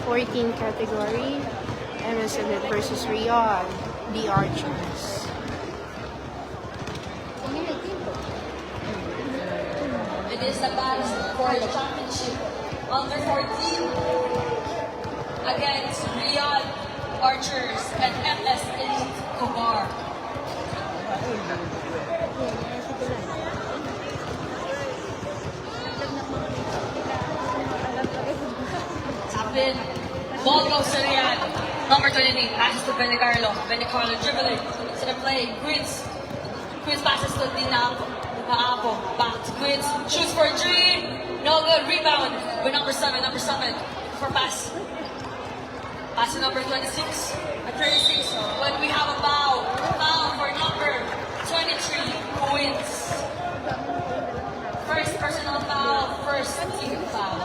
14 category. MS Elite versus Riyadh, the Archers. It is the battle for the championship. Under 14 against Riyadh Archers and MS Elite Kobar. Tapin. Ball goes to Riyadh. Number 23 passes to Benicarlo. Benicarlo dribbling. To the play. Quince. Quince passes to Dinapo. Back to Quince. Shoots for 3. No good. Rebound with number 7. Number 7 for pass. Pass to number 26. At 36. When we have a foul. Foul for number 23. Quince. First personal foul. First team foul.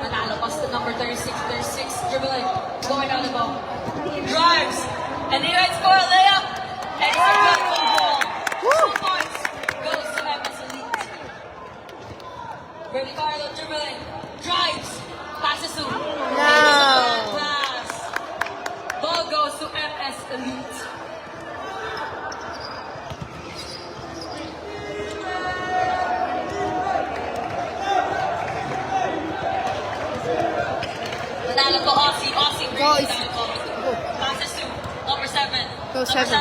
Manalo pass to number 36. 36 dribbling. Going down the ball. Drives. And he heads for a layup. And it's a good ball. 2 points. Goes to MS Elite. Benicarlo dribbling. Drives. Passes to. No. Pass. Ball goes to MS Elite. Manalo to Aussie. Aussie bringing down the ball. Passes to number 7. Go Number 7. 7.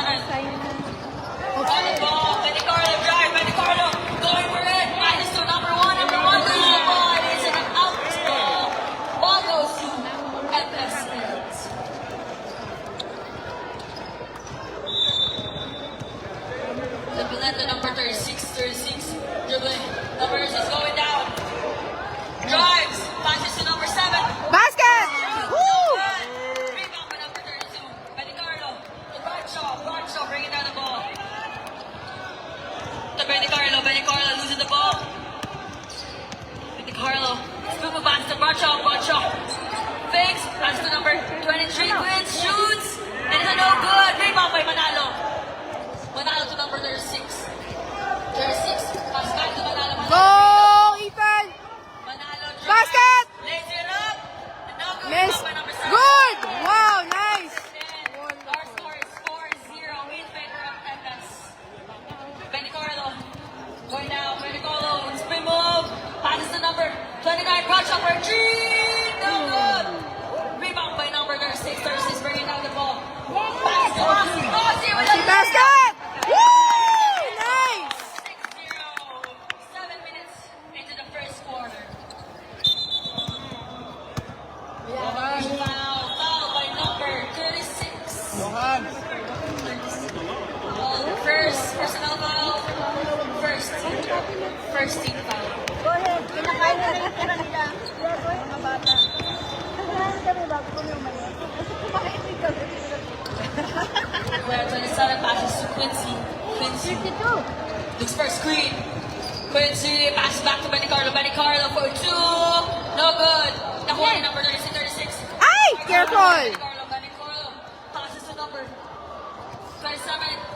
On the ball. Benicarlo drive. Benicarlo going for it. Passes to number 1. Number 1 loses the ball. It is an out ball. Ball goes to MS Elite. The Bileta number 36. 36. Dribbling. Number 6 going down. Drives. Passes to number 7. Basket! Woo! Rebound by number 32. Benicarlo. To Bradshaw. Bradshaw bringing down the ball. To Benicarlo. Benicarlo losing the ball. Benicarlo. Scoop pass to Bradshaw. Bradshaw. Fakes. Pass to number 23. Quince. Shoots. And it's a no good. Rebound by Manalo. Manalo to number 36. 36. Pass back to Manalo. Go, Manalo. Ethan! Manalo. drives, Basket! Lays it up. And no good. Miss. Rebound by number 7. Good! Wow, nice! Our score is 4-0 in favor of MS. Benicarlo going down. Benicarlo spin move. Passes to number 29. Bradshaw for 3. No good. Rebound by number 36. 36 bringing down the ball. Pass to Aussie. Aussie with a Basket! Woo! Nice! 6-0. 7 minutes into the first quarter. Foul by number 36. First personal foul. First team foul. Go ahead. Kinakain na rin tira nila. Mga bata. Kinakain kami bago kami umalis. Kumain din kami. Where 27 passes to Quincy. Quincy 52. looks for a screen. Quincy passes back to Benicarlo. Benicarlo for 2. No good. Nakuha ni number 36. Ay! Careful! Benicarlo passes to number 27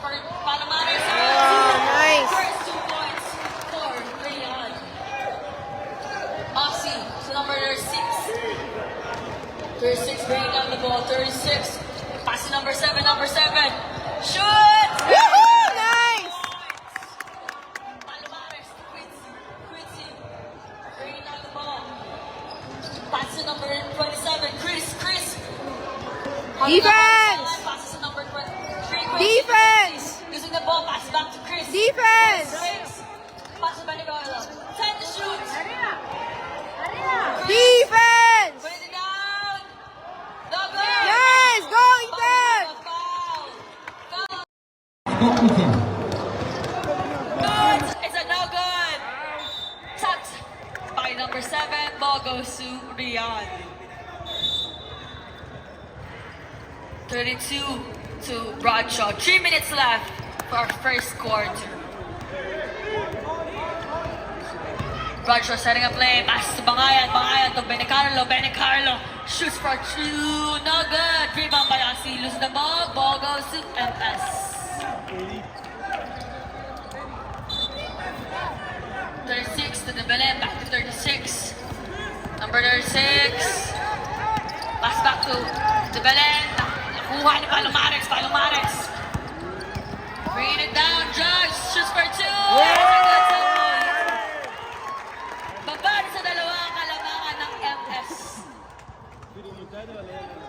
for Palomares. Oh, nice. First 2 points for Riyadh. Aussie to number 36. 36 bringing down the ball. 36. Pass to number 7. Number 7. Shoot! Woohoo! Nice! Palomares to Quincy. Quincy bringing down the ball. Pass to number 27. Chris. On the Defense! number 7, passes to number 23. Quincy. Defense! Using the ball. Pass back to Chris. Defense! Pass to Benicarlo. Time to shoot. Defense! Put it down. No good. Yes! Go, Ethan! Foul. Good. It's a no good. Tapped by number 7. Ball goes to Riyadh. 32 to Bradshaw. 3 minutes left for our first quarter. Bradshaw setting a play. Pass to Bangayan. Bangayan to Benicarlo. Benicarlo shoots for 2. No good. Rebound by Aussie. Loses the ball. Ball goes to MS. 36 to the Belen. Back to 36. Belen. Nakuha ni Palomares. Palomares. Bringing it down. Judge. Shoots for two. Babad sa dalawang kalamangan ng MS.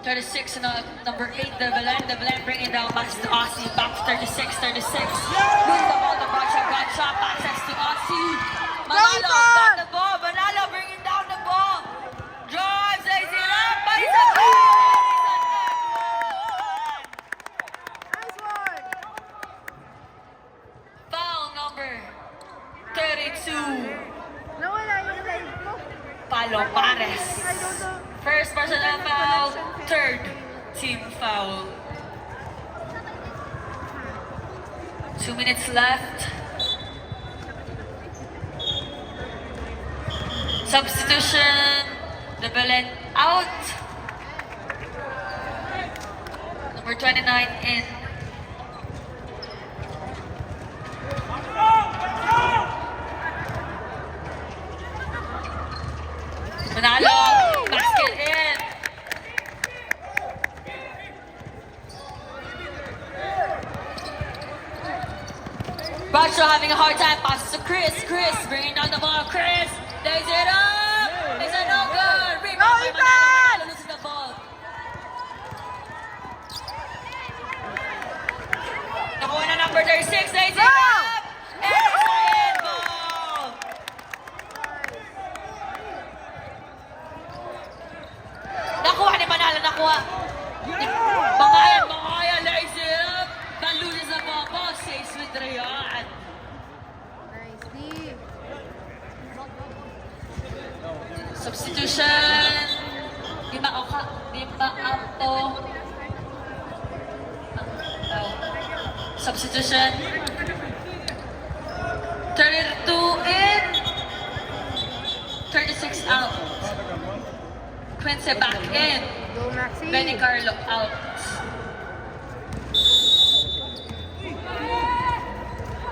36 and number 8, De Belen. De Belen bringing down pass to Aussie. Back to 36. Moves the ball to Bradshaw. Passes to Aussie. Manalo. Got the ball. Manalo bringing down the ball. Drives. Lays it up. But it's a Nice one. foul number 32. Nawala yung live ko. Palomares. I don't know. First personal foul, third team foul. 2 minutes left. Substitution, De Belen out. Number 29 in. Manalo, basket in. Bradshaw having a hard time, passes to Chris. Chris bringing down the ball. Chris lays it up. It's a no good. Rebound by Manalo. Manalo loses the ball. Nakuha na number 36. Lays it up. And it's a in ball. Nakuha ni Manalo. Nakuha. Bangayan. Lays it up. But loses the ball. Ball stays with Rayan. Nice, D. Substitution. Lima Ampo. Substitution. 32 in. 36 out. Quincy back in. Go, Maxi. Benny Carlo out.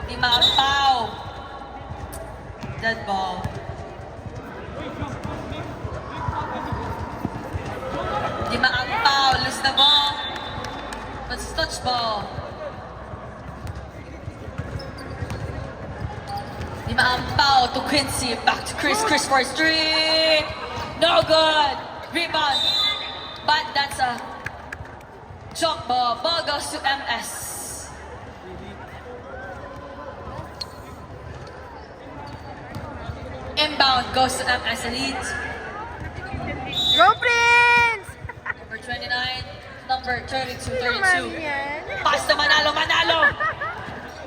Lima Ampao. Dead ball. Lima Ampao, lose the ball. But it's touch ball. Lima Ampao to Quincy, back to Chris. Chris for his three. No good. Rebound. But that's a jump ball. Ball goes to MS. Inbound goes to MS Elite. Go, Prince! Number 29, number 32, Naman 32. yan. Pass to Manalo.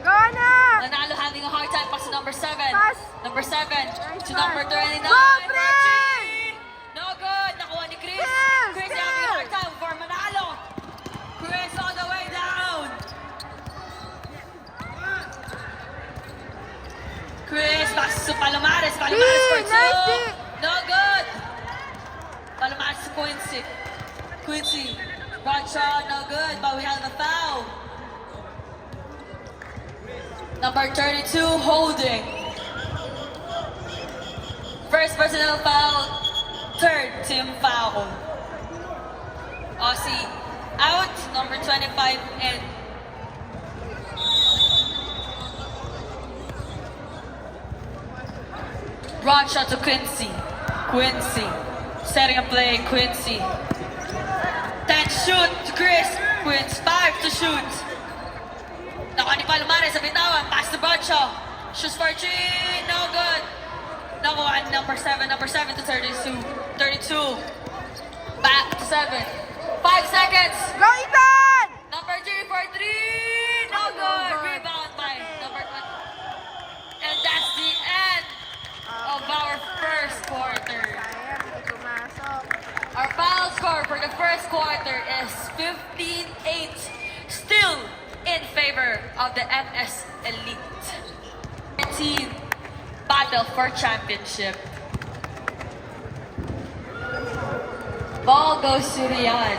Go na! Manalo having a hard time. Pass to number 7. Pass. Number 7 Nice to pass. number 39. Go, Prince! Martin. No good. Nakuha ni Chris. Yes, Chris yes. having a hard time for Manalo. Chris all the way down. Chris passes to Palomares. Palomares for two. nice D. No good. Palomares to Quincy. Quincy. Bradshaw, no good, but we have a foul. Number 32, holding. First personal foul, third team foul. Aussie out, number 25 in. Bradshaw to Quincy. Quincy. Setting a play, Quincy. 10 to shoot to Chris. Quincy 5 to shoot. Nakuha ni Palomares sa bitawan. Pass to Bradshaw. Shoots for 3. No good. Nakuha ni number 7 to 32. 32. Back to 7. 5 seconds. Go, Ethan! Number 3 for 3. No good. Rebound by number 1. And that's the end of our first quarter. Sayang, hindi pumasok. Our final score for the first quarter is 15-8. Still in favor of the MS Elite. 13 battle for championship. Ball goes to Riyadh.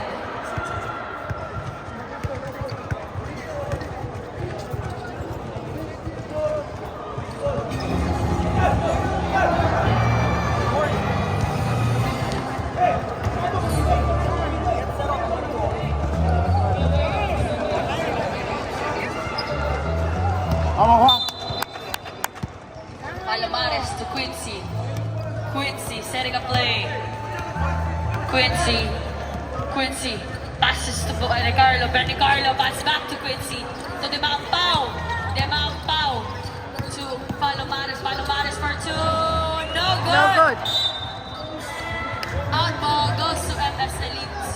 Quincy setting a play. Quincy. Passes to Benny Carlo. Benny Carlo passes back to Quincy. To Demang Pao. To Palomares. Palomares for two. No good. No good. Out ball goes to MS Elite.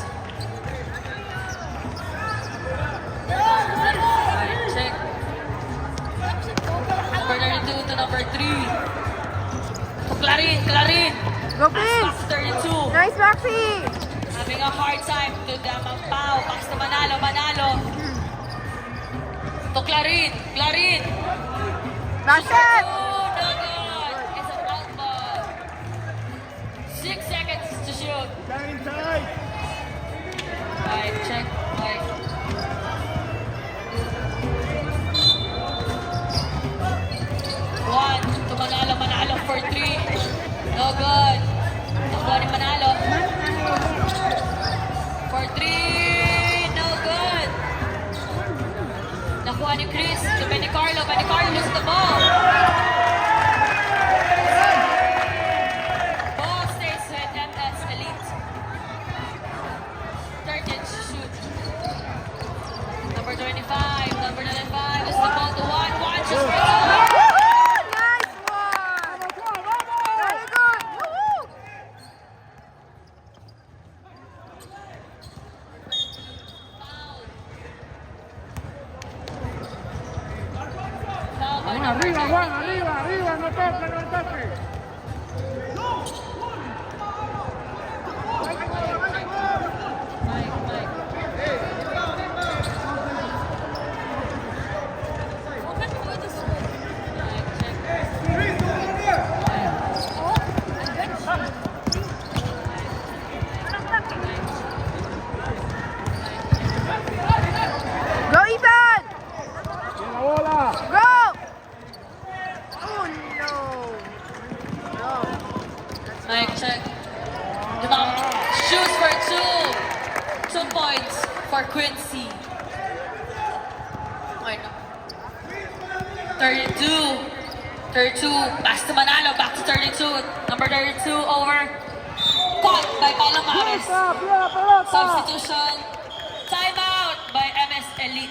Check. Number 32 to number 3. To Clarin. Go, Pass Prince. to 32. Nice, Maxi. Having a hard time to Damang Pao. Pass to Manalo. To Clarin. That's it. Oh, no good. It's an out ball. 6 seconds to shoot. Right, check. Right. One to Manalo for 3. No good. Nakuha ni Manalo. For 3. No good. Nakuha ni Chris to Benny Carlo. Benny Carlo loses the ball. Ball stays with MS Elite. 13 to shoot. Number 25 is the ball to 1. 1 shoots for 2. Nice one. Very good. Woohoo. Foul by number 13. Arriba, no toque. Mike. Mike, check. Go, Ethan. La bola. Go. Oh, no. No. Mike, check. Demang shoots for 2. 2 points for Quincy. Wait, no. 32. Pass to Manalo. Back to 32. Number 32 over. Caught by Palomares. Substitution. Timeout by MS Elite.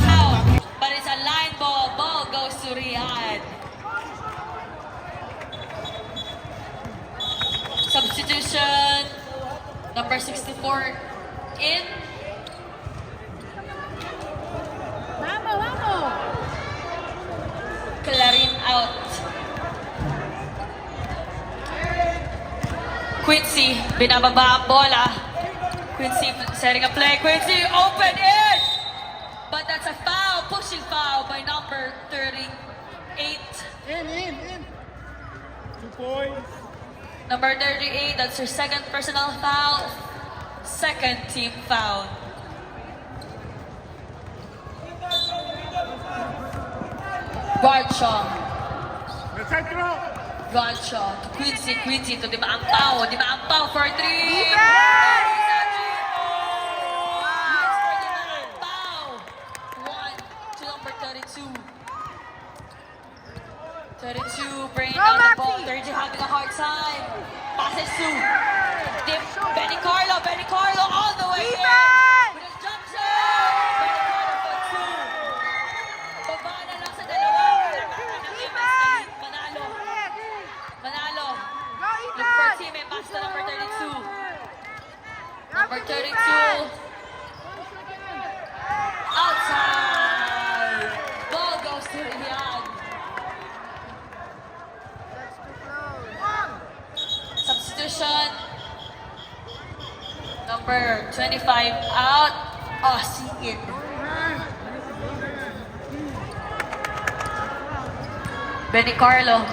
Out. But it's a line ball. Ball goes to Riyadh. Substitution. Number 64 in. Clarin out. Quincy, binababa ang bola. Quincy setting a play. Quincy, open it! But that's a foul, pushing foul by number 38. In. 2 points. Number 38, that's her second personal foul. Second team foul. Bradshaw. El centro. Bradshaw to Quincy. Quincy to Demang Pao. Demang Pao for 3. Defense! Pao. 1 to number 32. 32 bringing Go, out the ball. Maxi! 32 having a hard time. Passes to Benny Carlo all the way in. Defense! With a jump shot. Benny Carlo for 2. Baba na lang sa dalawa. Defense! Manalo. Go, Look for a Ethan. teammate. Pass to number 32. Number Number 32. Outside. Ball goes to Riyadh. That's too close. Substitution. Number 25 out. Aussie in. Benny Carlo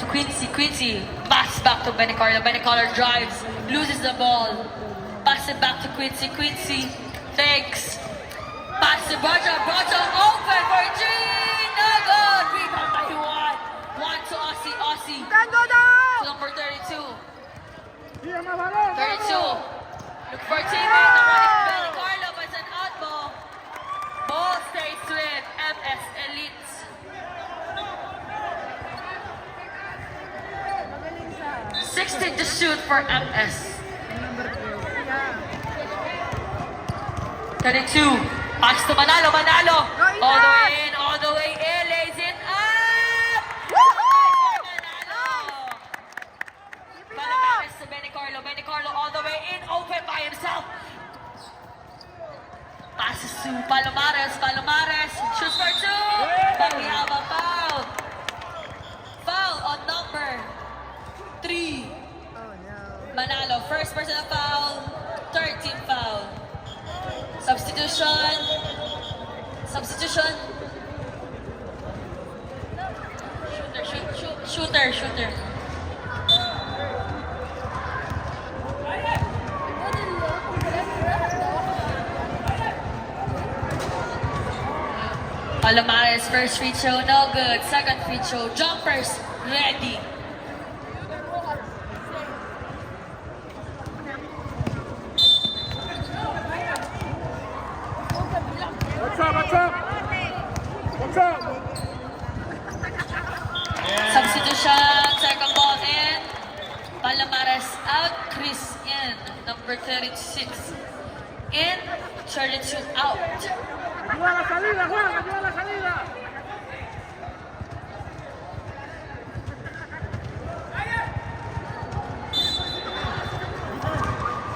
to Quincy. Quincy pass back to Benny Carlo. Benny Carlo drives, loses the ball. Pass it back to Quincy. Quincy takes. Pass to Bradshaw. Bradshaw open for 3. No good. Rebound by 1. 1 to Aussie. Aussie Ethan, go to down. number 32. Tira más balón. 32. Look for teammate. Nakuha ni Benny Carlo, but it's an out ball. Ball stays with MS Elites. Magaling sa... 16 to shoot for MS. Yeah. 32. Pass to Manalo. Manalo. Go, Ethan! All the way in. All the way in. Lays it up. Woohoo! Manalo. Keep it up! Palomares to Benny Carlo. Benny Carlo all the way in. Open by himself. Passes to Palomares. Palomares. Shoots for two. But we have a foul. Foul on number 3. Oh no. Manalo. First personal foul. Third team foul. Substitution. Substitution. Shooter. Palomares first free throw, no good. Second free throw, jumpers ready. What's up? What's up? What's up? Substitution, second ball in. Palomares out, Chris in. Number 36 in, 32 out. Ayuda a la salida, Juan. Ayuda a la salida.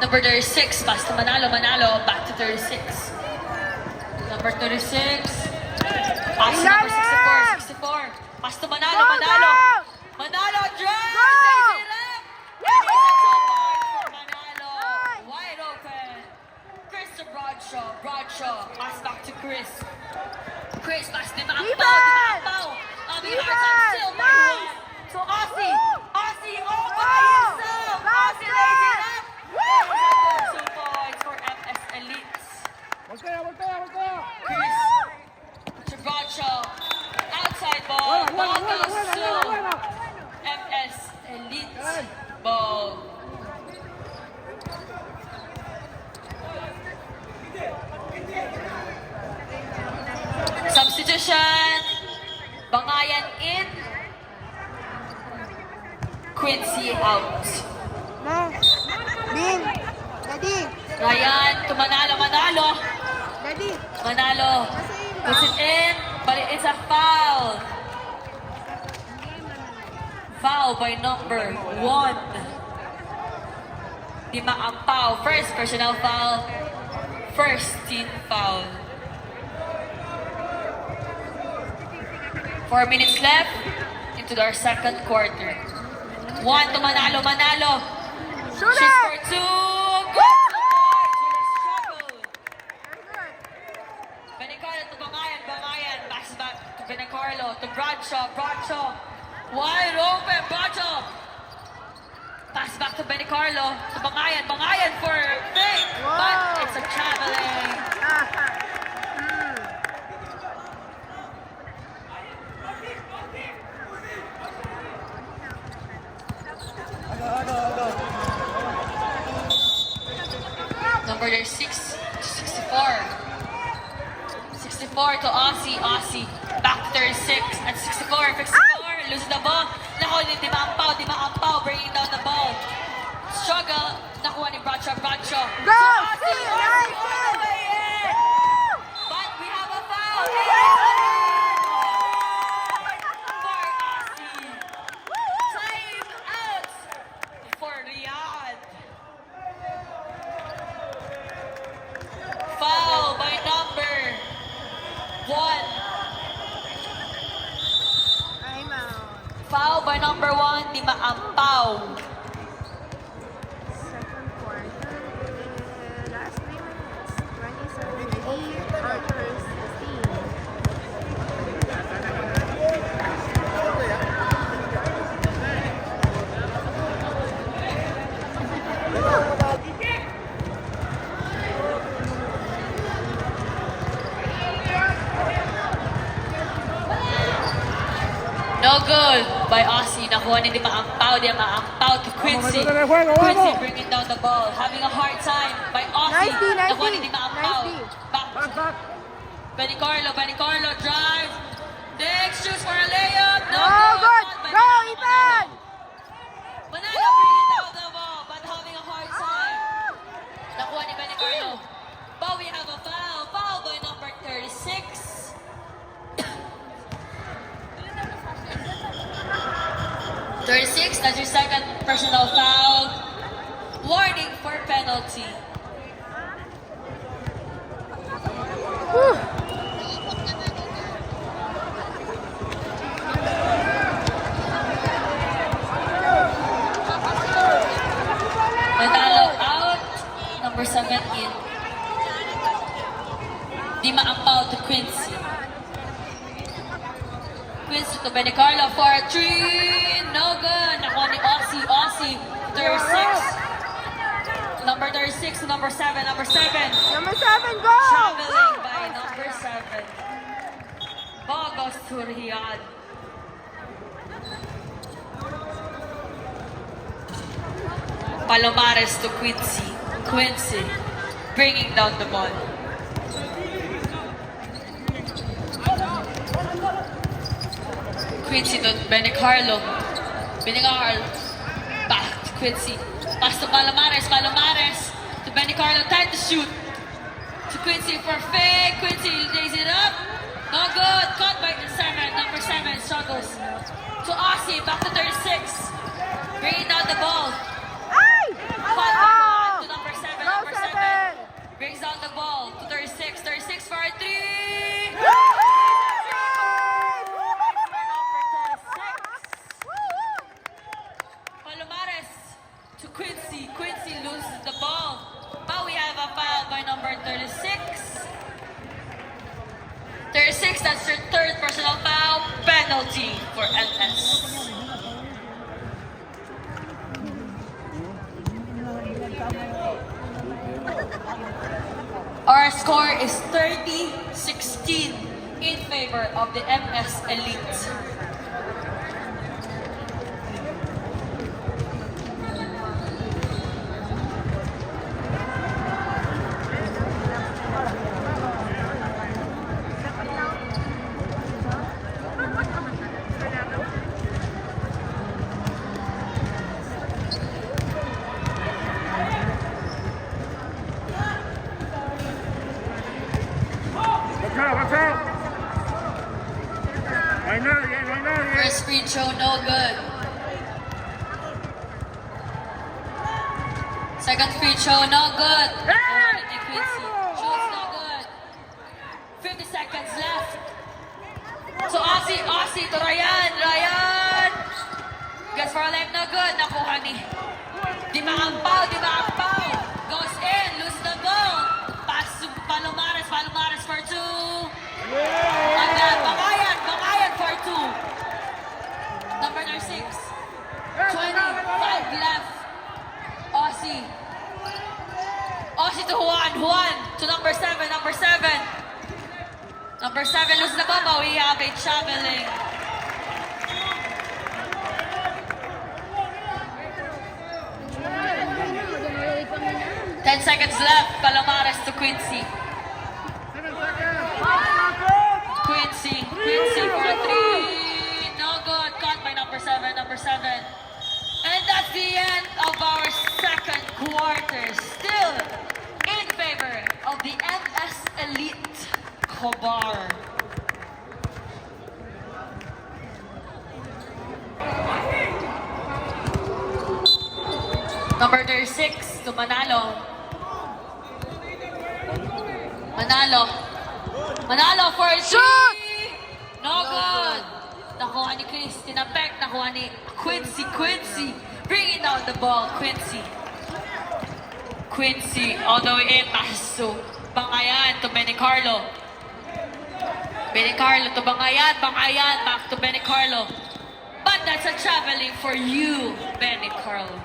Number 36, pass to Manalo. Manalo, back to 36. Number 36. Pass to number 64. Pass to Manalo. Go, Manalo. go! Manalo drives. Go! Lays it up. Woohoo! Manalo. Nice. Wide open. Chris to Bradshaw. Bradshaw. Pass back to Chris. Chris, pass to Defense! Makapaw. Defense! Still Nice! to Aussie. Aussie all by Go! himself. Basket! Aussie lays it up. Woohoo! 2 points for MS Elites. Voltea, voltea, voltea. Chris to Bradshaw. Outside ball. Buena, buena, Ball buena, goes buena, to buena. MS Elites. Ball. Substitution. Bangayan in. Quincy out. Na. Bin. Daddy. Ryan to Manalo. Manalo. Daddy. Manalo. Kasi Puts it in, but it's a foul. Foul by number 1. Di Maampaw. First personal foul. First team foul. 4 minutes left into our second quarter. 1 to Manalo. Manalo. Shoot Shoots it! for 2. Good boys with a struggle. Benicarlo to Bangayan. Bangayan. Pass back to Benicarlo. To Bradshaw. Bradshaw. Wide open. Bradshaw. Pass back to Benicarlo. To Bangayan. Bangayan for fake. But Wow. it's a traveling. Number 6 to 64. 64 to Aussie. Aussie. Back to 36. At 64. 64. Loses the ball. Nakuha ni Di Maampaw. Bringing down the ball. Struggle. Nakuha ni Bradshaw. Bradshaw. Go! To Aussie. See, Aussie nice all the hit! way in. But we have a foul. For Aussie. Time out for Riyadh. Foul by number 1. I'm out. Foul by number 1, Di Maampaw. Second quarter. Last 3 minutes. 27. Archer's team. No good by Aussie. Nakuha ni Di Maampaw. Di Maampaw to Quincy. Vamos, métele juego, Quincy vamos. bringing down the ball. Having a hard time by Aussie. Nice D, nice Nakuha ni D. Di Maampaw. Nice D. Back Back, back. Benny Carlo drive. Next, shoots for a layup. No Oh, good. Not by Go, Manalo. Ethan. Manalo bringing down the ball, but having a hard time. Nakuha ni Benny Carlo. But we have a foul. Foul by number 36. That's your second personal foul. Warning for penalty. Manalo out. Number 7 in. Di Maampaw to Quincy. Quincy to Benicarlo for a 3. No good. Nakuha ni Aussie. 36. Number 36 to number 7. Number 7. Number 7, go! Traveling by number 7. Bogos to Riyadh. Palomares to Quincy. Quincy bringing down the ball. Quincy to Benicarlo. Back to Quincy. Pass to Palomares. Palomares to Benicarlo. Time to shoot. To Quincy for fake. Quincy lays it up. No good. Caught by the 7. Number 7 struggles. To Aussie. Back to 36. Bringing down the ball. Ay! Caught by Juan to number 7. Go, Number 7. 7. Brings down the ball to 36. 36 for a 3. Palomares to Quincy. Quincy loses the ball. But we have a foul by number 36. 36, that's your third personal foul. Penalty for LS. Our score is 30-16 in favor of the MS Elite. Watch out. No hay nadie, no hay nadie. First free throw, no good. Second free throw, no good. Quincy. Shoots no good. 50 seconds left. So Aussie to Ryan. Gets for a leg, no good. Nakuha ni Di Maampaw. Goes in, loses the ball. Pass to Palomares for 2. Again, Bangayan for 2. Number 6. 25 left. Aussie to Juan to number 7. Number 7 loses the ball, but we have a traveling. Ten seconds left. Palomares to Quincy. 7 seconds. Quincy for a 3. No good. Caught by number 7. And that's the end of our second quarter. Still in favor of the MS Elite Khobar. Number 36 to Manalo. Manalo for a 3. No good. Nakuha ni Chris. Tinapek. Nakuha ni Quincy. Bringing down the ball. Quincy all the way in. Passes to Bangayan to Benicarlo. To Bangayan. Back to Benicarlo. But that's a traveling for you, Benicarlo.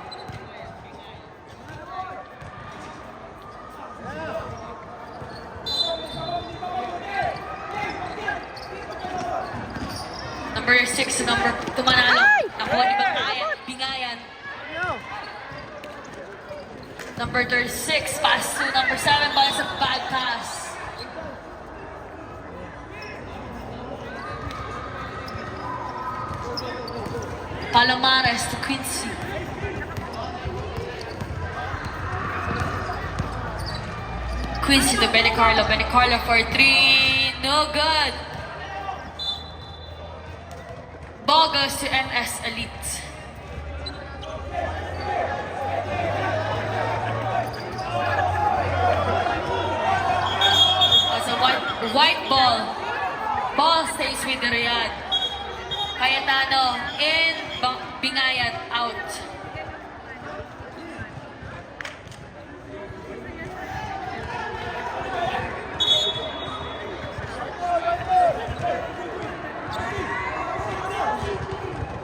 Number Number 6 to number Tumanalo. Nakuha ni Bingayan. No. Number 36, pass to number 7, but it's a bad pass. Palomares to Quincy. Quincy to Benicarlo. Benicarlo for 3. No good. Ball goes to MS Elite. It's a white ball. Ball stays with the Riyadh. Cayetano in, Bingayan out.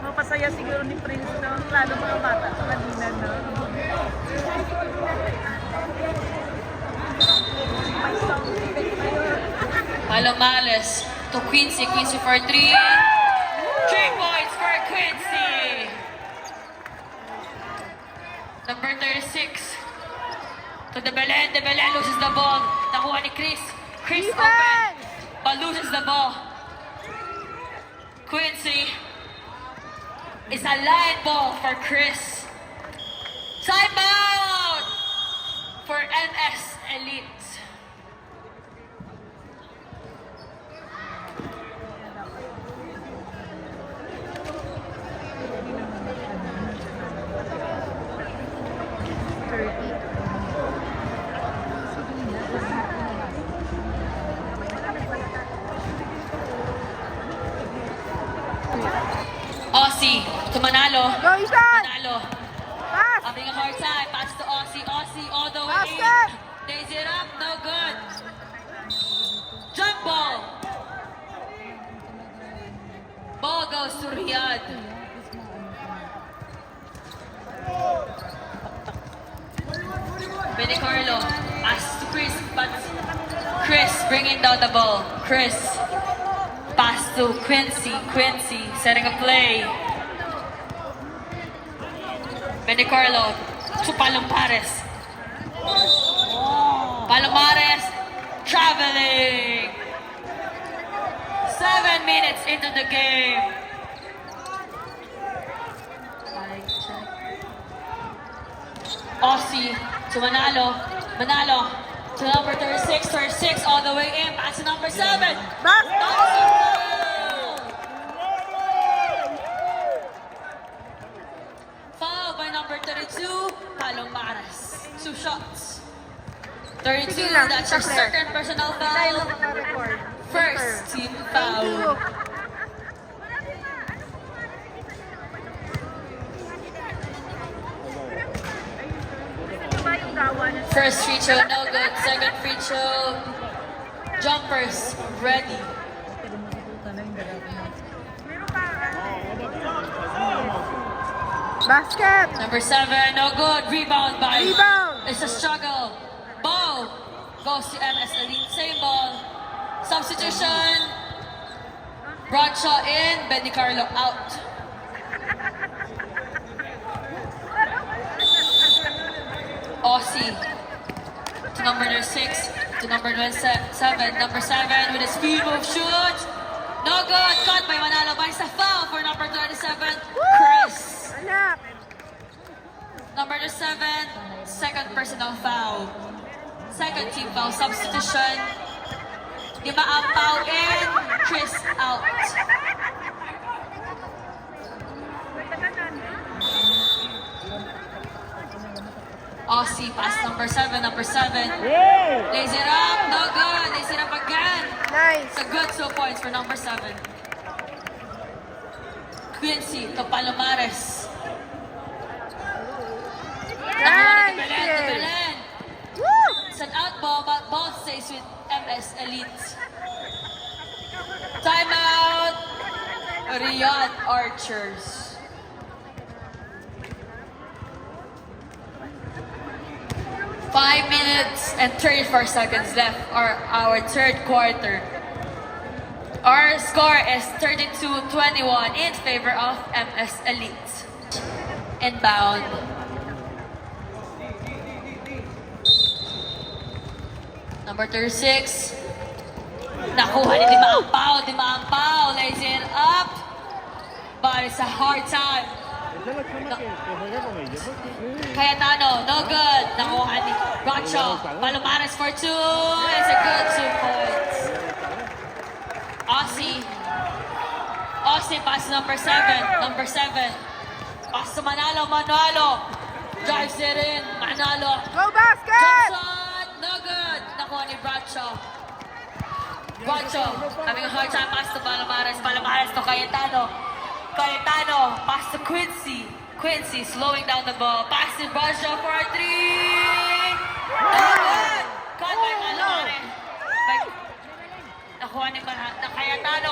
Mapasaya siguro ni Prince na lalo mga bata sa Manila na. Palomares to Quincy. Quincy for 3. 3 points for Quincy. Number 36 to De Belen. De Belen loses the ball. Nakuha ni Chris. Chris open, but loses the ball. Quincy is a line ball for Chris. Timeout for NS Elite. Aussie to Manalo. Go, Isan! Manalo Pass! having a hard time. Pass to Aussie. Aussie all the way Basket! in. Lays it up. No good. Jump ball. Ball goes to Riyadh. Benicarlo. Pass to Chris. But Chris bringing down the ball. Chris. Pass to Quincy. Quincy setting a play. Benicarlo to Palomares. Palomares traveling. 7 minutes into the game. Aussie to Manalo. Manalo to number 36. 36 all the way in. Pass to number 7. Basket! Foul by number 32, Palomares. 2 shots. 32, Sige lang, that's your Claire. second personal Tayo foul. makarecord. First team Thank you. foul. First free throw, no good. Second free throw, jumpers, ready. Basket! Number 7, no good. Rebound by. Rebound! It's a struggle. Ball goes to MS Elite. Same ball. Substitution. Bradshaw in. Benicarlo out. Aussie to number 6 to number 7. Number 7 with a speed move shoot. No good. Caught by Manalo. But it's a foul for number 27, Chris. Anak! Number 7, second personal foul. Second team foul. Substitution. Diba ang foul in. Chris out. Aussie pass number 7. Number 7. Lays it up. No good. Lays it up again. Nice! It's a good 2 points for number 7. Quincy to Palomares. Nice! De Belen. Woo! It's an out ball, but ball stays with MS Elite. Timeout. Riyadh Archers. Five minutes and 34 seconds left are our third quarter. Our score is 32-21 in favor of MS Elite. Inbound. Number 36. Nakuha ni Di Maampaw. Lays it up. But it's a hard time. Cayetano, no good. Nakuha ni Rocho. Palomares for 2. It's a good 2 points. Aussie pass number 7. Number 7. Pass to Manalo. Drives it in. Manalo. Go basket! Johnson, no good. Nakuha ni Bracho, having a hard time. Pass to Palomares to Cayetano, pass to Quincy slowing down the ball. Pass to Bracho for a 3. No good. Caught by Palomares. Nakuha ni Cayetano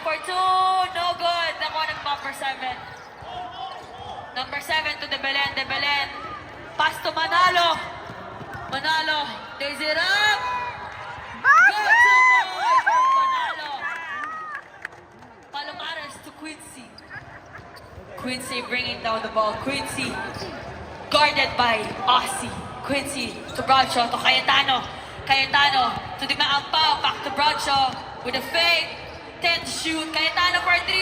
for 2. No good. Nakuha ni number 7. Number 7 to De Belen. Pass to Manalo, lays it up. Good 2 points from Manalo. Palomares to Quincy bringing down the ball. Quincy guarded by Aussie. Quincy to Bradshaw to Cayetano to Di Maampaw. Back to Bradshaw with a fake. 10 to shoot. Cayetano for 3.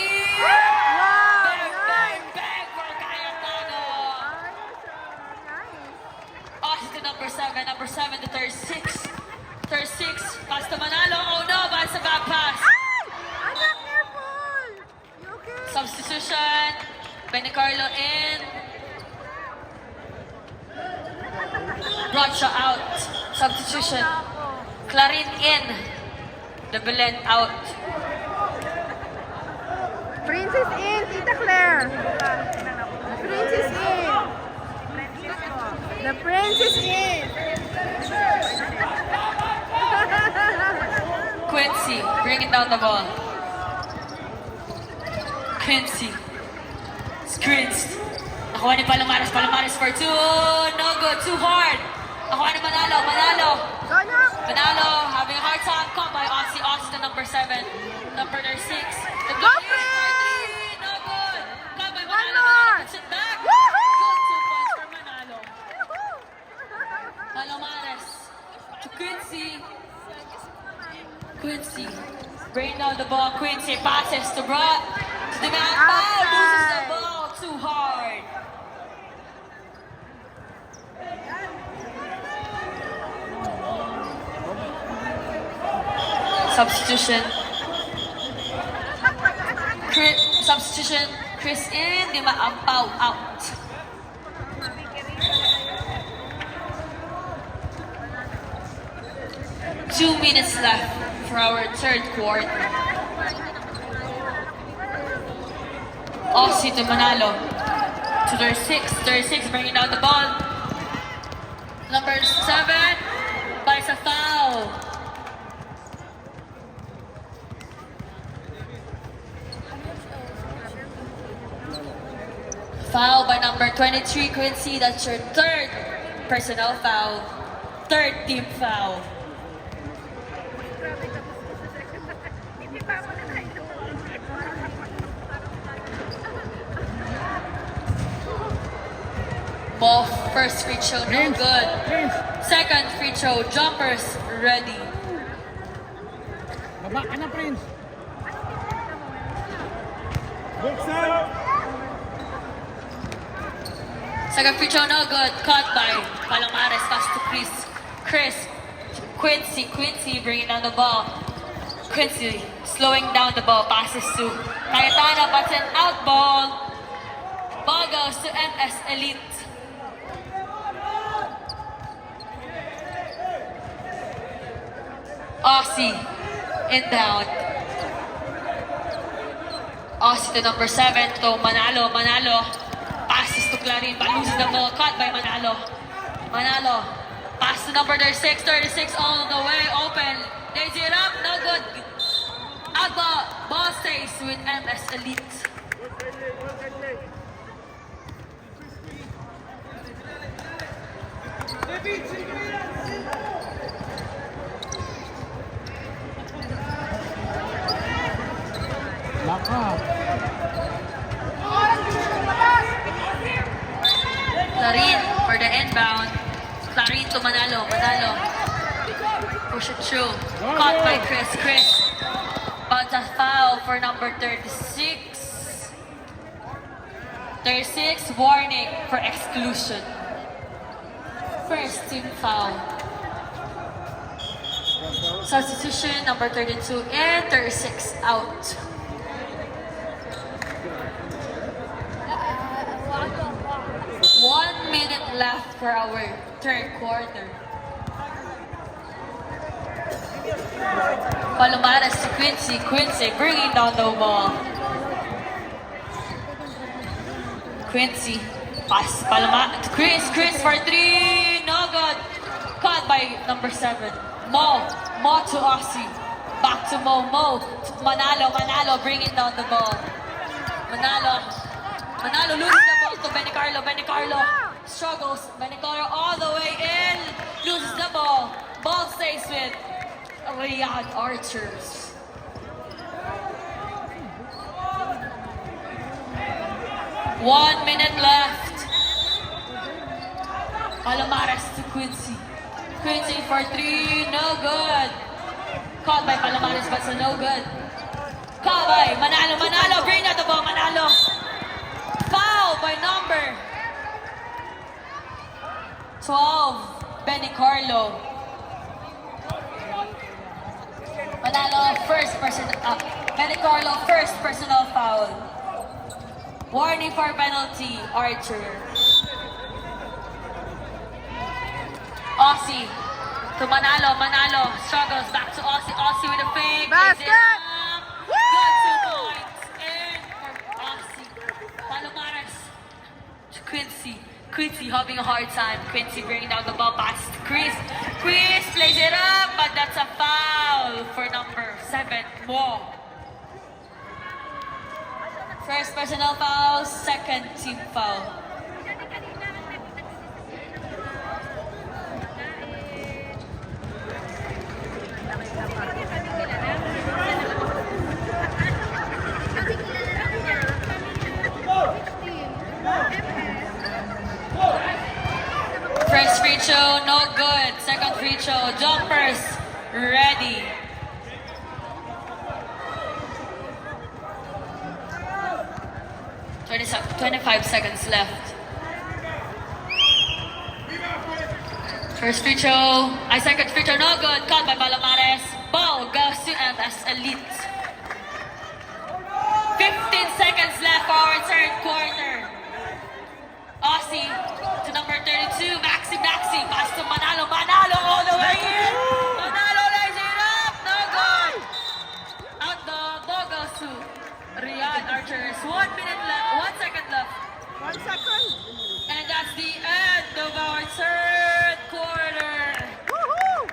Bang for Cayetano. Aussie to number 7 to 36. Pass to Manalo. Oh no, but it's a bad pass. Anak, careful! You okay? Substitution. Benicarlo in. Rocha out. Substitution. Clarin in. De Belen out. Prince is in, Tita Claire. Prince is in. The prince is in. Quincy bringing down the ball. Quincy. Screens. Nakuha ni Palomares for 2. No good. Too hard. Nakuha ni Manalo. Go now. Manalo having a hard time. Caught by Aussie to number 7. Number 6. The Go, goal Prince! for 3. No good. Caught by One Manalo. more. Puts it back. Woohoo! Good 2 points for Manalo. Palomares to Quincy. Bring down the ball. Quincy passes to Brad. To the man. Loses the ball. Too hard. Substitution. Chris in. Di Maampaw out. Two minutes left for our third quarter. Aussie to Manalo. To 36 bringing down the ball. Number 7 buys a foul. Foul by number 23, Quincy. That's your third personnel foul. Third team foul. Ball first free throw, no good. Second free throw, jumpers ready. Baba ka na, Prince. Books out. Second free throw, no good. Caught by Palomares. Pass to Quincy bringing down the ball. Quincy slowing down the ball. Passes to Cayetano, but an out ball. Ball goes to MS Elite. Aussie inbound. Aussie to number 7 to Manalo. Passes to Clarin, but loses the ball. Caught by Manalo. Pass to number 36 all the way open. Lays it up, no good. Out ball stays with MS Elite. Clarin for the inbound. Clarin to Manalo. Manalo. Push it through. Caught by Chris. Chris. But a foul for number 36. 36, warning for exclusion. First team foul. Substitution number 32 and 36 out. One minute left for our third quarter. Palomares to Quincy. Quincy bringing down the ball. Quincy. Pass. Palomares. Chris. Chris for three. No good. Caught by number 7. Mo. Mo to Aussie. Back to Mo. Mo. To Manalo. Manalo bringing down the ball. Manalo. Manalo loses the ball to Benicarlo. Benicarlo struggles. Benicarlo all the way in. Loses the ball. Ball stays with Riyadh Archers. One minute left. Palomares to Quincy. Quincy for three, no good. Caught by Palomares, but so no good. Caught by Manalo. Manalo, bring out the ball, Manalo. Foul by number 12, Benicarlo. Manalo, Benicarlo, first personal foul. Warning for penalty, Archer. Aussie to Manalo. Manalo struggles back to Aussie. Aussie with a fake. Basket! Good 2 points in for Aussie. Palomares to Quincy. Quincy having a hard time. Quincy bringing down the ball past Chris. Chris plays it up, but that's a foul for number 7, Mo. First personal foul, second team foul. First free throw, no good. Second free throw, jumpers, ready. – 25 seconds left. First free throw, second free throw, no good. Caught by Palomares. Ball goes to MS Elite. 15 seconds left for our third quarter. Aussie to number 32, Maxi. Pass to Manalo. Manalo all the way in. Manalo lays it up. No good. Out the ball goes to Riyadh Archers. 1 minute left. 1 second left. 1 second. And that's the end of our third quarter. Woohoo!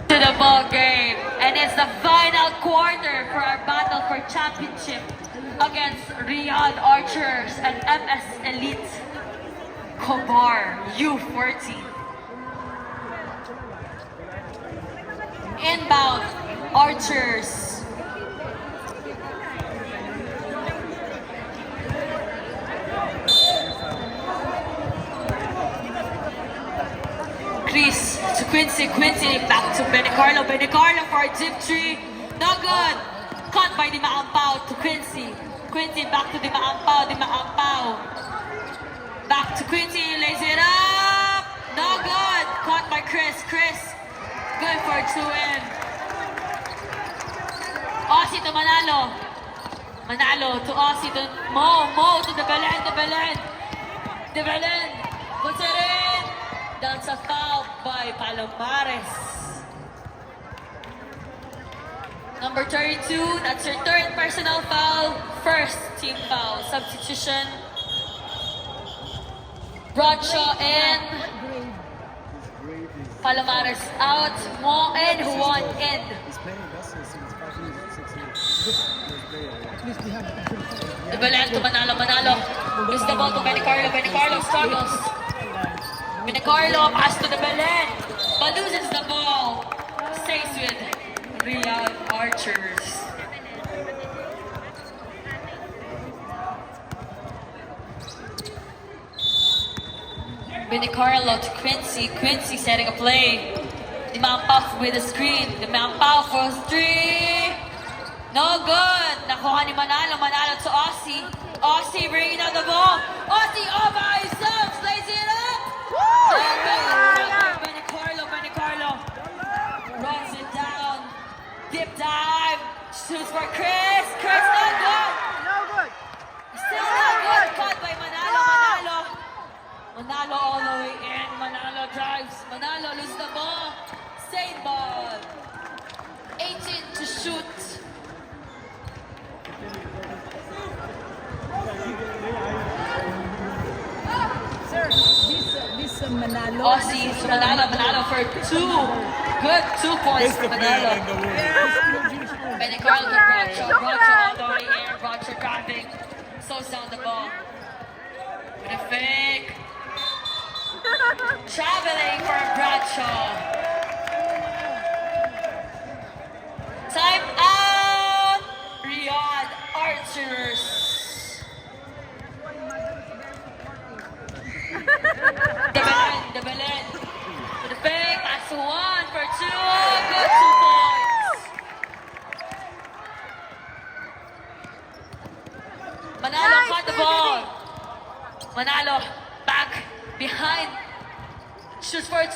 To the ball game, and it's the final quarter for our battle for championship against Riyadh Archers and MS Elite Khobar U14. Inbound Archers. Chris to Quincy. Quincy back to Benicarlo. Benicarlo for a tip 3. No good. Caught by Di Maampao to Quincy. Quincy back to Di Maampao. Di Maampao. Back to Quincy. Lays it up. No good. Caught by Chris. Chris going for a 2-in. Aussie to Manalo. Manalo to Aussie to Mo. Mo to the Belen. The Belen. The Belen. Puts it in. That's a foul by Palomares. Number 32, that's your third personal foul. First team foul. Substitution. Bradshaw in. Palomares out. Mo in. Juan in. The Belen to Manalo. Manalo. Lose the ball to Benicarlo. Benicarlo struggles. Benicarlo, pass to the Belen, but loses the ball. Stays with Real Archers. Benicarlo to Quincy. Quincy setting a play. The Mount Puff with a screen. The Mount Puff for three. No good. Nakuha ni Manalo. Manalo to Aussie. Aussie bringing down the ball. Aussie all by himself. Lays it up. No good. Benicarlo. Benicarlo runs it down. Dip dive. Shoots for Chris. Chris not good. No good. Still not good. Caught by Manalo. Manalo. Manalo all the way in. Manalo drives. Manalo loses the ball. Same ball. 18 to shoot. Sir, this Manalo. Aussie to Manalo. Manalo for two. Good 2 points for Manalo. Benicarlo to Bracho. Bracho all the way in. Bracho driving. Slows down the ball. With a fake. Traveling for Bradshaw. Time out! Riyadh Archers. The Belen. With a fake, pass to 1 for 2. Good 2 points. Manalo caught the ball. Manalo back behind. Shoots for 2.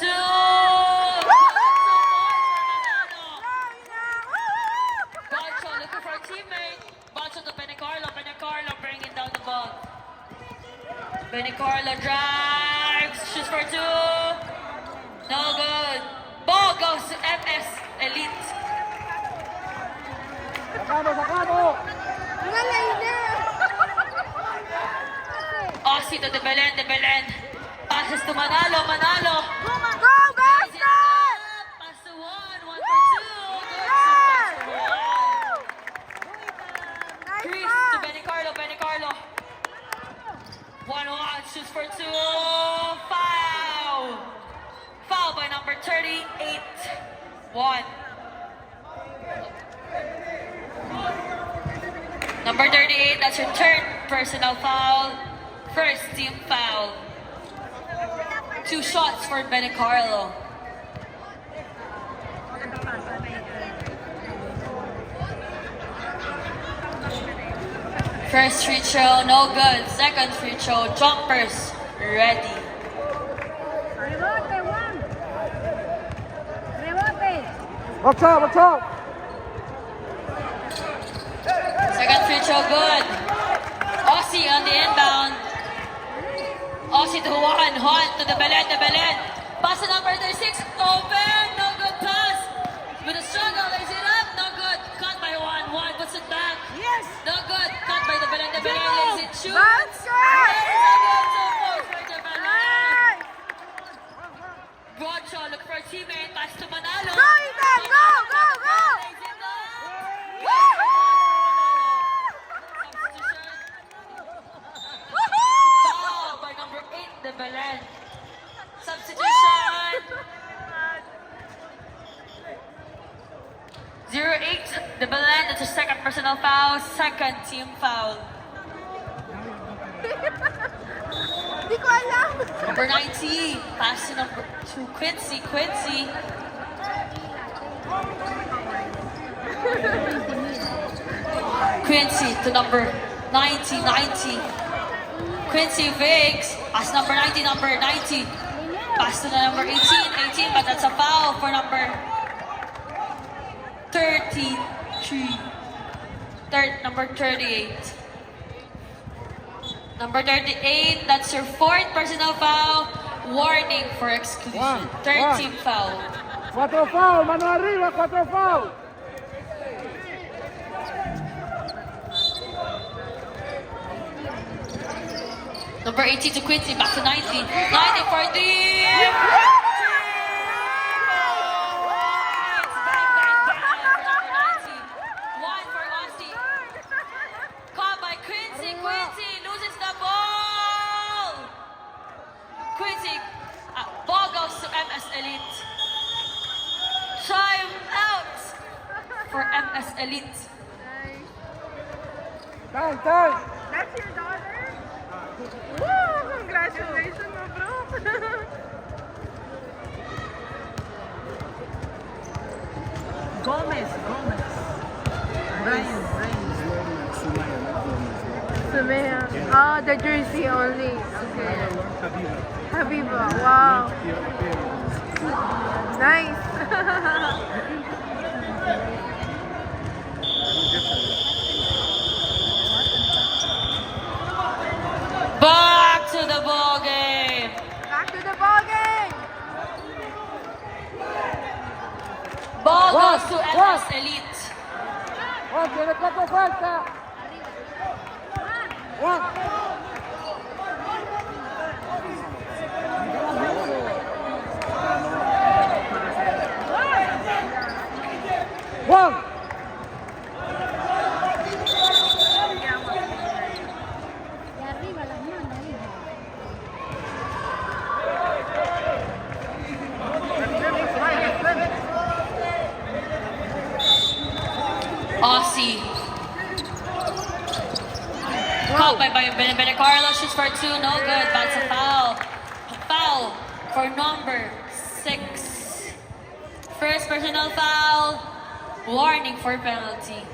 Bancho looking for a teammate. Bancho to Benicarlo. Benicarlo bringing down the ball. Benicarlo drives. Shoots for 2. No good. Ball goes to MS Elite. Sacado! Aussie to the Belen. The Belen passes to Manalo. Manalo. Go, Raise it Master! up. Pass to 1. 1 for 2. Good. 2 points for Riyadh. Chris to Benicarlo. Benicarlo. 1-1. Shoots for 2. Foul. Foul by number 38. 1. Number 38, that's your third personal foul. First team foul. 2 shots for Benicarlo. First free throw, no good. Second free throw, jumpers, ready. Rebote, Juan. Rebote. Watch out, watch out! Second free throw, good. Aussie on the inbound. Aussie to Juan. Juan to the Belen. The Belen. Pass to number 36. Open. No good pass. With a struggle, lays it up. No good. Caught by Juan. Juan puts it back. Yes. No good. Caught by the Belen. The Belen lays it. Shoots. Basket! There is a good 2 points for the Belen. Nice. Bradshaw look for a teammate. Pass to Manalo. Go, Ethan. Go, go, go. Lays it up. Woohoo! Foul by number 8, the Belen. Substitution. 0-8, the Belen. That's a second personal foul. Second team foul. Di ko alam. Number 90, pass to Quincy. Quincy. Quincy to number 90. Quincy Viggs, pass number 90, number 90. Pass to the number 18, but that's a foul for number 33. Number 38. Number 38, that's your 4th personal foul. Warning for exclusion. Third team foul. 4 foul, mano arriba, 4 foul! Number 18 to Quincy, back to 90. 90 for the... One for Aussie. Caught by Quincy. Quincy loses the ball. Quincy MS Elite. Time out for MS Elite. Time, time. That's your daughter? Woo! Congratulations, no, bro. Gomez. Brian. Sumaya. Oh, the jersey only. Okay. Habiba. Wow. Nice. Back to the ball game. Back to the ball game. Ball goes What? to What? MS Elite. Juan, tiene cuatro falta. Juan. Juan. De arriba las manos, hija. Aussie. Caught by Ben Carlos, shoots for two, no good. That's a foul. A foul for number 6. First personal foul. Warning for penalty.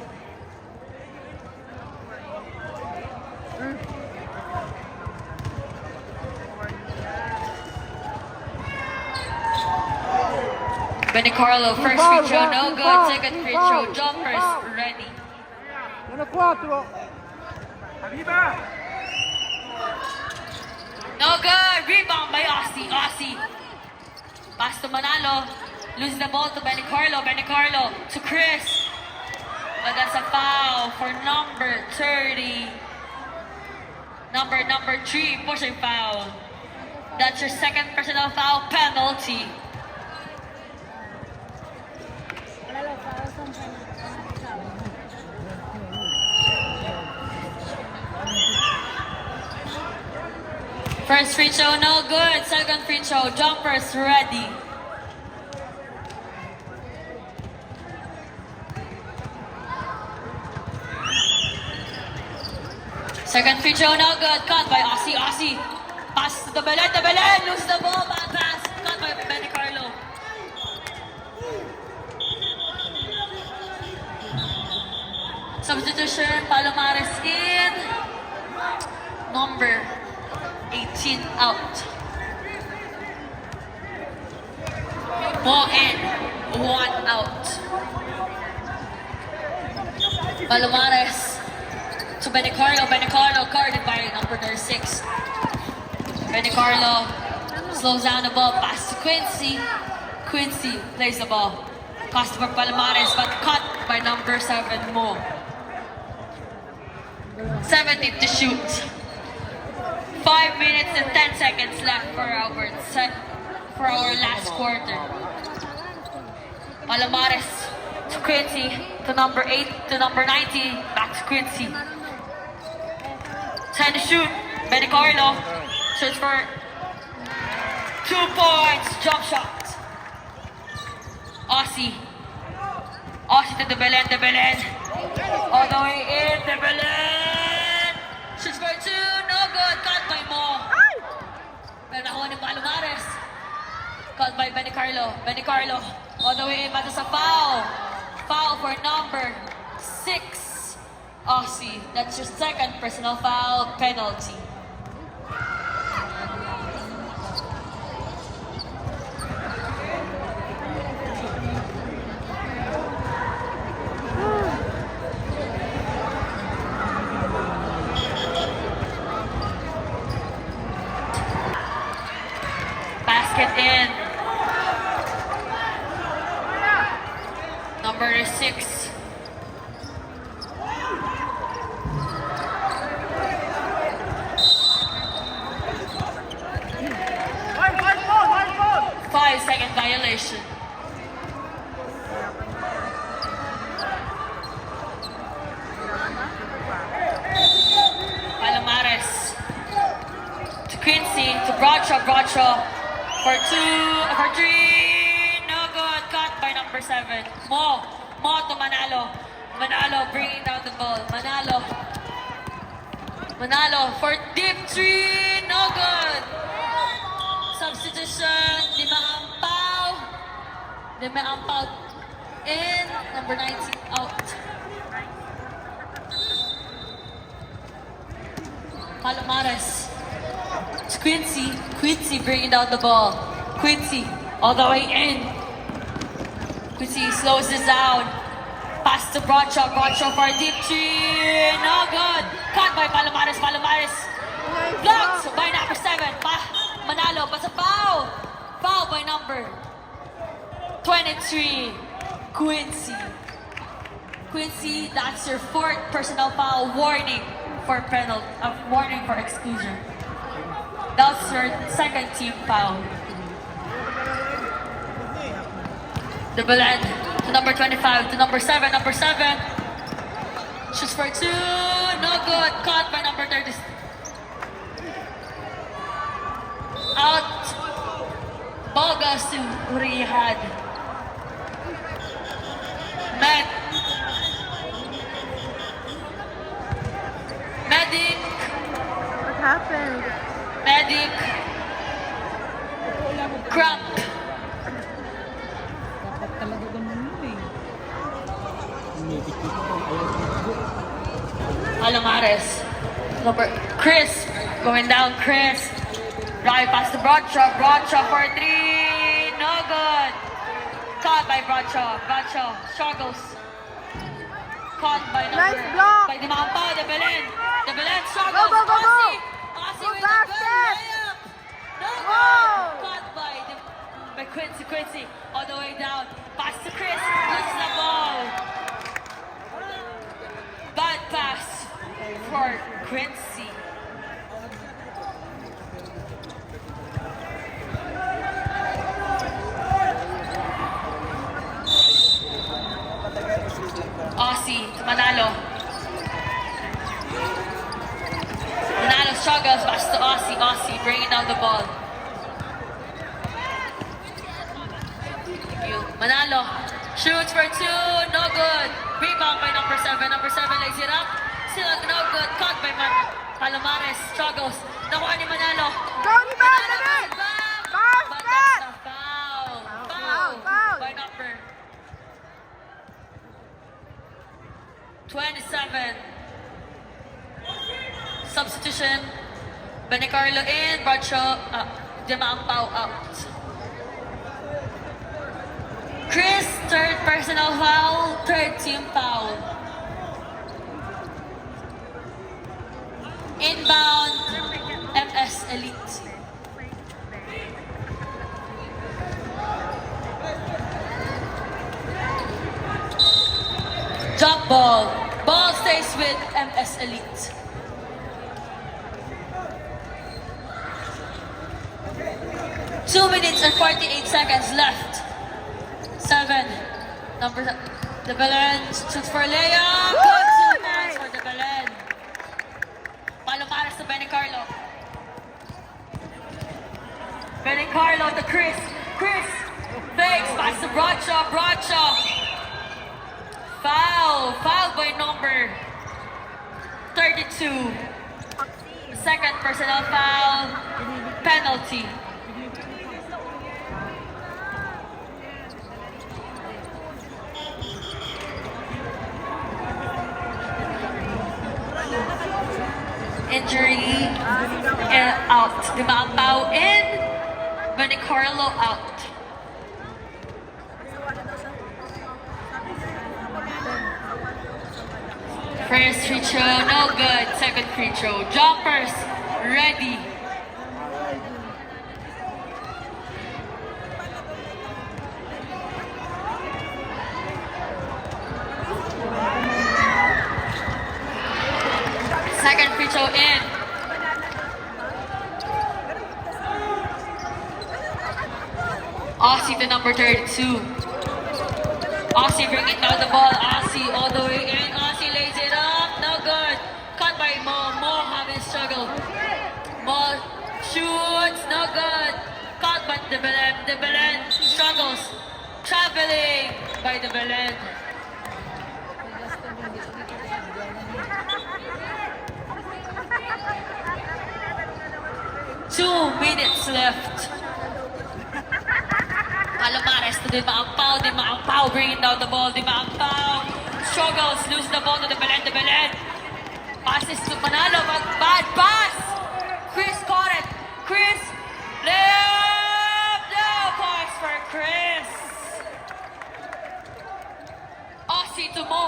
Benicarlo, first free throw, no good. Second free throw, jumpers ready. Tiene cuatro. Arriba. No good. Rebound by Aussie. Aussie. Pass to Manalo. Loses the ball to Benicarlo. Benicarlo to Chris. But that's a foul for number 30. Number 3, pushing foul. That's your second personal foul penalty. Ahora los pagos son penalizados. First free throw, no good. Second free throw, jumpers ready. Second free throw, no good. Cut by Aussie. Aussie. Pass to the Belen. The Belen lose the ball. Bad pass. Cut by Benicarlo. Substitution, Palomares in. Number 18 out. Mo in. 1 out. Palomares to Benicarlo. Benicarlo guarded by number 36. Benicarlo slows down the ball. Pass to Quincy. Quincy plays the ball. Pass to Palomares, but cut by number 7, Mo. 17 to shoot. 5 minutes and 10 seconds left for our last quarter. Palomares to Quincy, to number 8, to number 90, back to Quincy. Trying to shoot. Benicarlo shoots for 2 points. Jump shot. Aussie. Aussie to the Belen. The Belen. All the way in. The Belen. Shoots for 2. No good. Cut by Mo. Pero nakuha ni Palomares. Cut by Benicarlo. Benicarlo. All the way in. But it's a foul. Foul for number 6. Aussie. That's your second personal foul penalty. Basket in. Number 6. Five-second violation. Palomares to Quincy to Bradshaw. Bradshaw For three, no good. Cut by number 7. Mo to Manalo. Manalo bringing down the ball. Manalo for deep 3, no good. Substitution, Lima Ampao in, number 19 out. Palomares. It's Quincy bringing down the ball. Quincy all the way in. Quincy slows this down. Pass to Bradshaw for a deep 3. No good. Cut by Palomares. Blocked by number 7. Manalo, but a foul. Foul by number 23. Quincy, that's your 4th personal foul. Warning for exclusion. That's your 2nd team foul. De Belen to number 25, to number 7. Shoots for 2, no good. Caught by number 30. Out. Ball goes to Riyad. Medic. What happened? Medic. Cramp. Palomares. Chris. Going down, Chris. Right pass to Bradshaw for 3. No good. Caught by Bradshaw. Struggles. Caught by Nice block. By Dimampao. De Belen struggles. Go. Aussie Go with back, the Seth. layup. No Whoa. good. Caught by Quincy. All the way down. Pass to Chris. Loses the ball. Bad pass for Quincy. Aussie to Manalo. Manalo struggles, pass to Aussie bringing down the ball. Manalo shoots for 2, no good. Rebound by number 7. Number 7 lays it up. Still no good. Caught by Palomares. Struggles. Nakuha ni Manalo. Go, rebound, Manalo David! passes back. Foul, But Seth! that's a foul. Foul. By number 27. Substitution. Benicarlo in. Bradshaw. Dimampao out. Chris, 3rd personal foul. 3rd team foul. Inbound. MS Elite. Jump ball. Ball stays with MS Elite. Two minutes and 48 seconds left. 7. Number De Belen shoots for a layup. Good 2 points for De Belen. Palomares to Benicarlo. Benicarlo to Chris. Fakes, pass to Bradshaw. Foul by number 32. 2nd personal foul. Penalty. Injury out. Dimampao in. Benicarlo out. First free throw, no good. 2nd free throw. Jumpers ready. Second free throw in. Aussie to number 32. Aussie bringing down the ball. Aussie all the way in. Aussie lays it up. No good. Cut by Mo. Mo having struggle. Mo shoots. No good. Caught by De Belen struggles. Traveling by De Belen. 2 minutes left. Palomares to Di Maampaw bringing down the ball. Di Maampaw struggles, loses the ball to De Belen. De Belen passes to Manalo, but bad pass. Chris caught it. Chris left. No points for Chris. Aussie to Mo.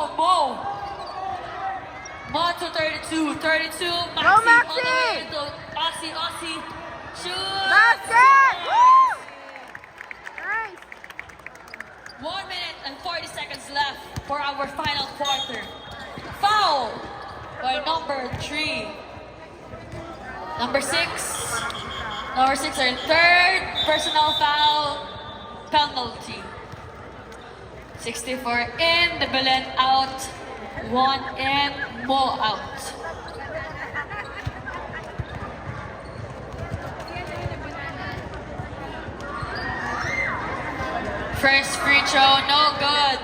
Mo to 32. 32. Maxi all the way to Aussie. Shoot. Basket! Woo! Nice! 1 minute and 40 seconds left for our final quarter. Foul by number 3. Number 6. Number 6 our third personal foul penalty. 64 in, De Belen out. 1 in, Mo out. First free throw, no good.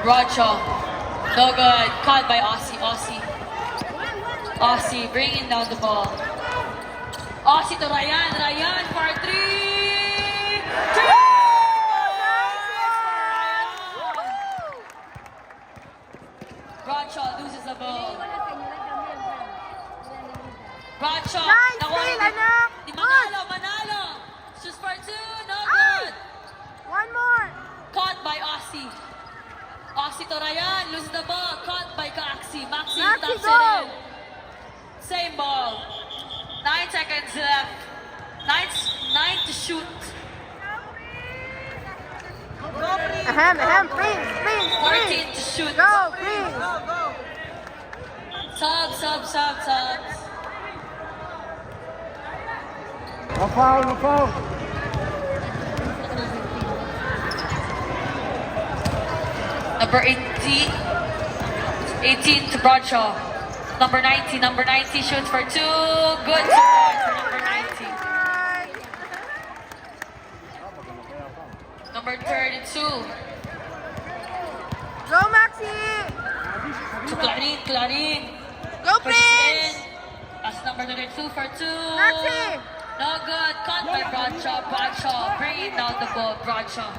Bradshaw, no good. Caught by Aussie. Aussie bringing down the ball. Aussie to Ryan. Ryan for 3. 3! Bradshaw loses the ball. Bradshaw. Nice nakuha steal, ni- anak. ni Manalo. Shoots for 2. No good. One more! Caught by Aussie. Aussie to Ryan. Loses the ball. Caught by Maxi. Maxi Maxi, taps go. it in. Same ball. 9 seconds left. 9 to shoot. Ahem, please. 14 to shoot. Go, please! Subs. No foul. Number 18 to Bradshaw. Number 90 shoots for 2. Good 2 points for number 90. Number 32 Go, Maxi! to Clarin. Go, Pushes Prince! in. That's number 32 for 2. Maxi! No good. Caught by Bradshaw. Bradshaw bringing down the ball. Bradshaw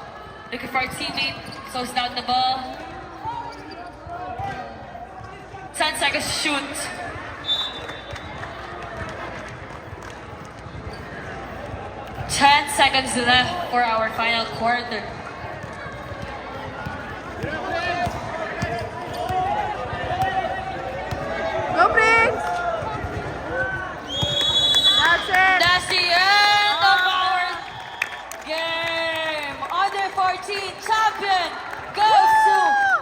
looking for a teammate. Slows down the ball. 10 seconds to shoot. Ten seconds left for our final quarter. Go, Prince! That's it! That's the end of our game. Under 14 champion goes to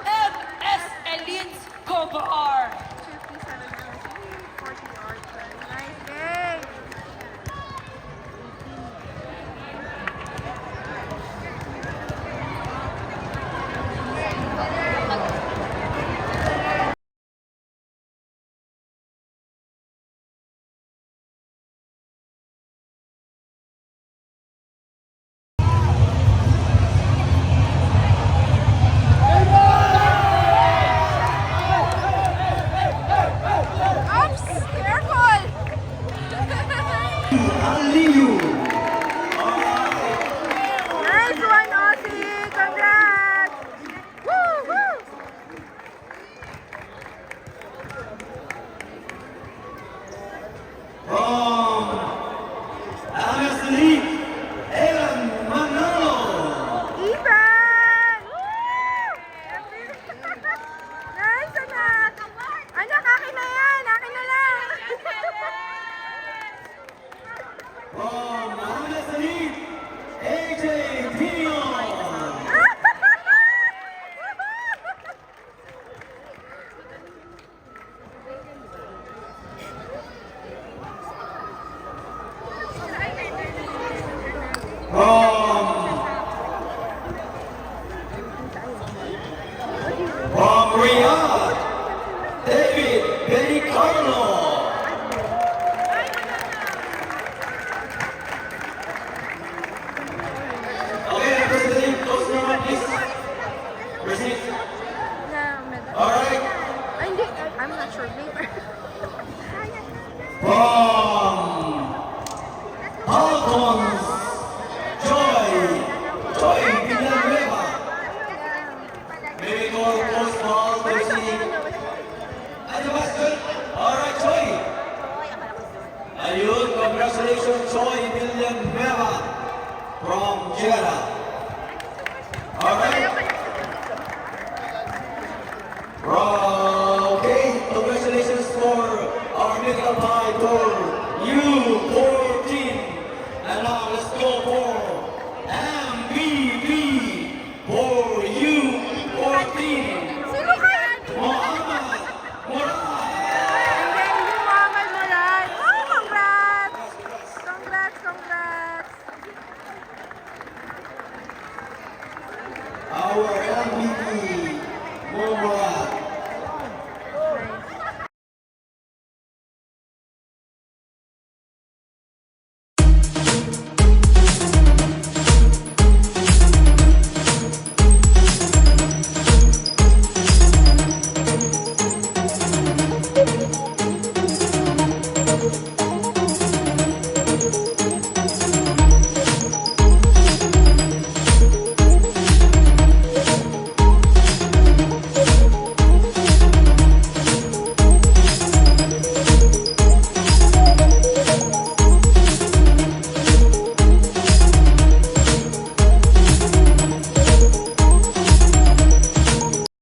MS Elite Cobar. 40 yards. Nice game! Oops! Careful! Nice one, Aussie! Congrats! Woo! Ethan! Nice, anak! Anak, akin na yan! Akin na lang! Guevara.